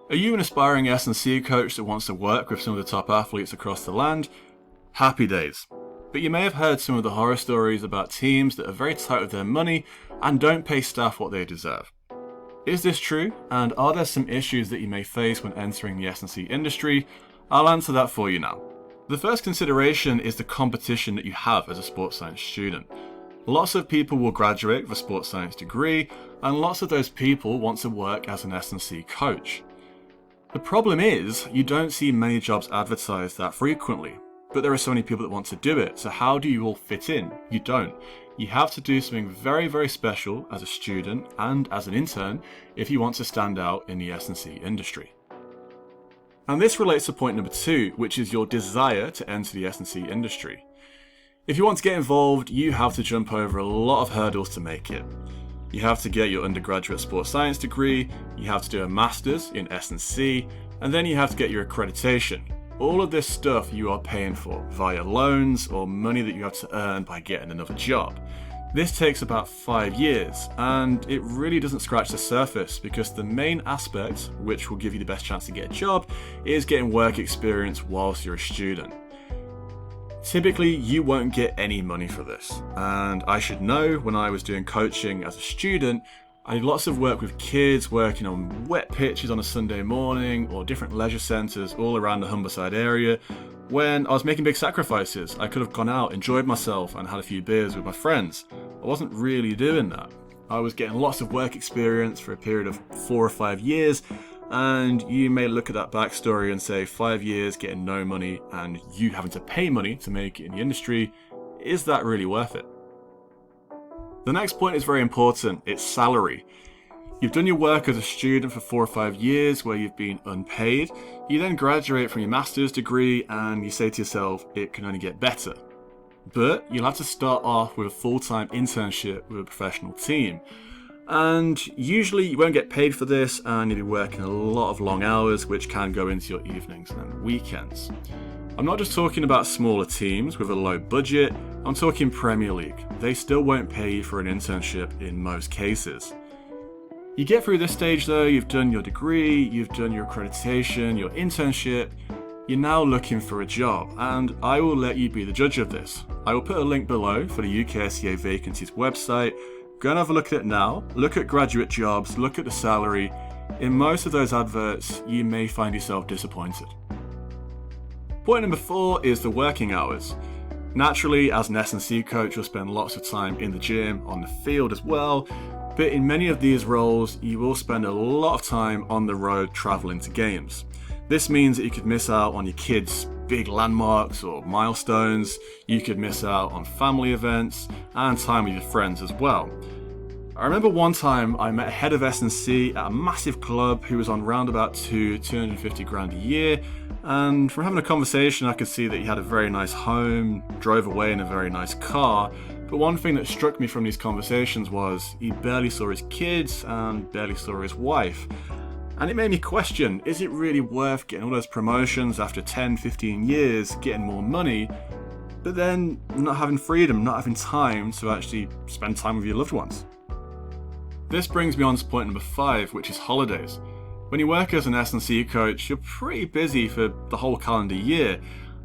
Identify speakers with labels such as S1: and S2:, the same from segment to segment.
S1: Are you an aspiring S&C coach that wants to work with some of the top athletes across the land? Happy days. But you may have heard some of the horror stories about teams that are very tight with their money and don't pay staff what they deserve. Is this true? And are there some issues that you may face when entering the S&C industry? I'll answer that for you now. The first consideration is the competition that you have as a sports science student. Lots of people will graduate with a sports science degree, and lots of those people want to work as an S&C coach. The problem is, you don't see many jobs advertised that frequently, but there are so many people that want to do it, so how do you all fit in? You don't. You have to do something very, very special as a student and as an intern if you want to stand out in the S&C industry. And this relates to point number 2, which is your desire to enter the S&C industry. If you want to get involved, you have to jump over a lot of hurdles to make it. You have to get your undergraduate sports science degree, you have to do a master's in S&C, and then you have to get your accreditation. All of this stuff you are paying for via loans or money that you have to earn by getting another job. This takes about 5 years, and it really doesn't scratch the surface because the main aspect, which will give you the best chance to get a job, is getting work experience whilst you're a student. Typically, you won't get any money for this, and I should know when I was doing coaching as a student, I did lots of work with kids working on wet pitches on a Sunday morning or different leisure centres all around the Humberside area when I was making big sacrifices. I could have gone out, enjoyed myself and had a few beers with my friends. I wasn't really doing that. I was getting lots of work experience for a period of 4 or 5 years, and you may look at that backstory and say 5 years getting no money and you having to pay money to make it in the industry, is that really worth it? The next point is very important, it's salary. You've done your work as a student for 4 or 5 years where you've been unpaid. You then graduate from your master's degree and you say to yourself, it can only get better. But you'll have to start off with a full-time internship with a professional team. And usually you won't get paid for this and you'll be working a lot of long hours which can go into your evenings and weekends. I'm not just talking about smaller teams with a low budget, I'm talking Premier League. They still won't pay you for an internship in most cases. You get through this stage though, you've done your degree, you've done your accreditation, your internship, you're now looking for a job, and I will let you be the judge of this. I will put a link below for the UKSCA vacancies website. Go and have a look at it now, look at graduate jobs, look at the salary. In most of those adverts, you may find yourself disappointed. Point number 4 is the working hours. Naturally, as an S&C coach, you'll spend lots of time in the gym, on the field as well, but in many of these roles, you will spend a lot of time on the road traveling to games. This means that you could miss out on your kids' big landmarks or milestones, you could miss out on family events and time with your friends as well. I remember one time I met a head of S&C at a massive club who was on round about 250 grand a year, and from having a conversation I could see that he had a very nice home, drove away in a very nice car, but one thing that struck me from these conversations was he barely saw his kids and barely saw his wife. And it made me question, is it really worth getting all those promotions after 10, 15 years, getting more money, but then not having freedom, not having time to actually spend time with your loved ones? This brings me on to point number 5, which is holidays. When you work as an S&C coach, you're pretty busy for the whole calendar year,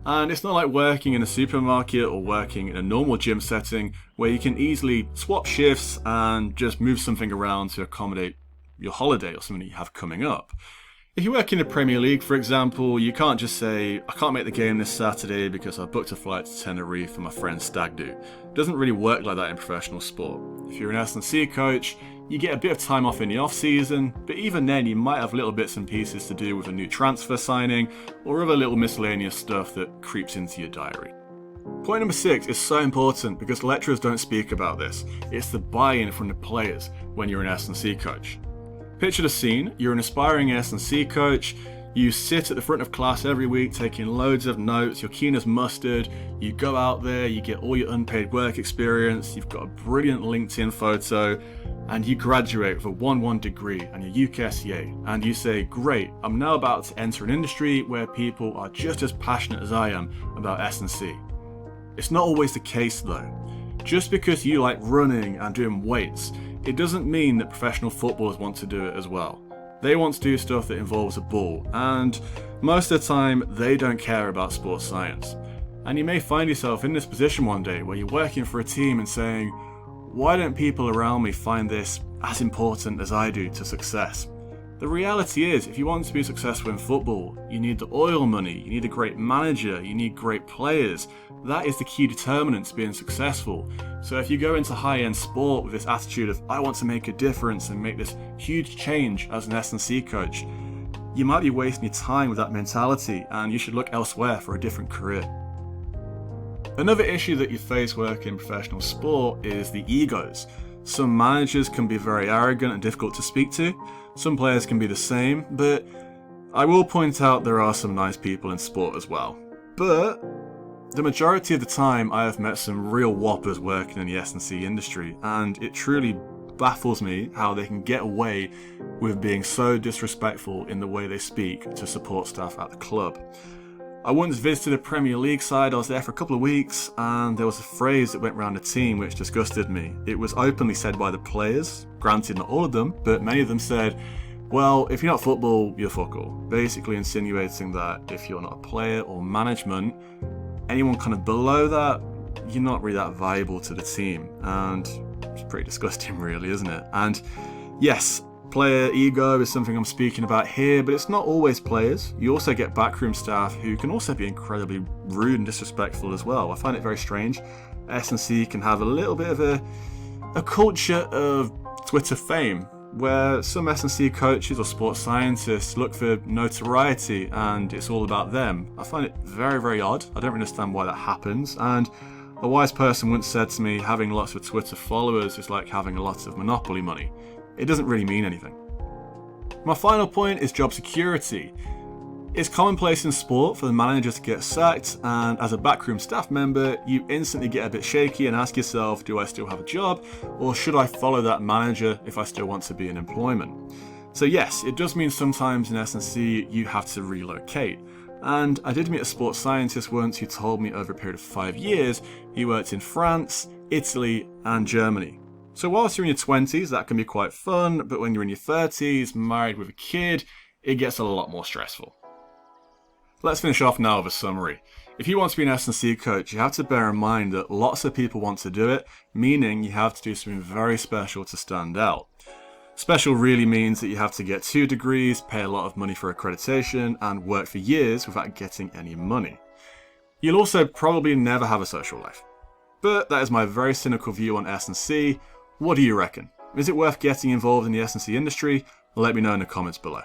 S1: and it's not like working in a supermarket or working in a normal gym setting where you can easily swap shifts and just move something around to accommodate your holiday or something that you have coming up. If you work in the Premier League, for example, you can't just say, I can't make the game this Saturday because I booked a flight to Tenerife for my friend's stag do. It doesn't really work like that in professional sport. If you're an S&C coach, you get a bit of time off in the off season, but even then you might have little bits and pieces to do with a new transfer signing or other little miscellaneous stuff that creeps into your diary. Point number 6 is so important because lecturers don't speak about this. It's the buy-in from the players when you're an S&C coach. Picture the scene, you're an aspiring S&C coach, you sit at the front of class every week taking loads of notes, you're keen as mustard, you go out there, you get all your unpaid work experience, you've got a brilliant LinkedIn photo, and you graduate with a 1-1 degree and your UKSCA, and you say, great, I'm now about to enter an industry where people are just as passionate as I am about S&C. It's not always the case though. Just because you like running and doing weights, it doesn't mean that professional footballers want to do it as well. They want to do stuff that involves a ball, and most of the time they don't care about sports science. And you may find yourself in this position one day where you're working for a team and saying, why don't people around me find this as important as I do to success? The reality is, if you want to be successful in football, you need the oil money, you need a great manager, you need great players. That is the key determinant to being successful. So if you go into high-end sport with this attitude of, I want to make a difference and make this huge change as an S&C coach, you might be wasting your time with that mentality, and you should look elsewhere for a different career. Another issue that you face working in professional sport is the egos. Some managers can be very arrogant and difficult to speak to. Some players can be the same, but I will point out there are some nice people in sport as well. But the majority of the time I have met some real whoppers working in the S&C industry, and it truly baffles me how they can get away with being so disrespectful in the way they speak to support staff at the club. I once visited a Premier League side. I was there for a couple of weeks, and there was a phrase that went around the team which disgusted me. It was openly said by the players, granted not all of them, but many of them said, well, if you're not football, you're fuck all. Basically insinuating that if you're not a player or management, anyone kind of below that, you're not really that valuable to the team. And it's pretty disgusting really, isn't it? And yes, player ego is something I'm speaking about here, but it's not always players. You also get backroom staff who can also be incredibly rude and disrespectful as well. I find it very strange. S&C can have a little bit of a culture of Twitter fame, where some S&C coaches or sports scientists look for notoriety and it's all about them. I find it very, very odd. I don't understand why that happens. And a wise person once said to me, having lots of Twitter followers is like having lots of Monopoly money. It doesn't really mean anything. My final point is job security. It's commonplace in sport for the manager to get sacked, and as a backroom staff member, you instantly get a bit shaky and ask yourself, do I still have a job, or should I follow that manager if I still want to be in employment? So yes, it does mean sometimes in S&C you have to relocate. And I did meet a sports scientist once who told me over a period of 5 years, he worked in France, Italy, and Germany. So whilst you're in your 20s, that can be quite fun, but when you're in your 30s, married with a kid, it gets a lot more stressful. Let's finish off now with a summary. If you want to be an S&C coach, you have to bear in mind that lots of people want to do it, meaning you have to do something very special to stand out. Special really means that you have to get 2 degrees, pay a lot of money for accreditation, and work for years without getting any money. You'll also probably never have a social life. But that is my very cynical view on S&C. What do you reckon? Is it worth getting involved in the S&C industry? Let me know in the comments below.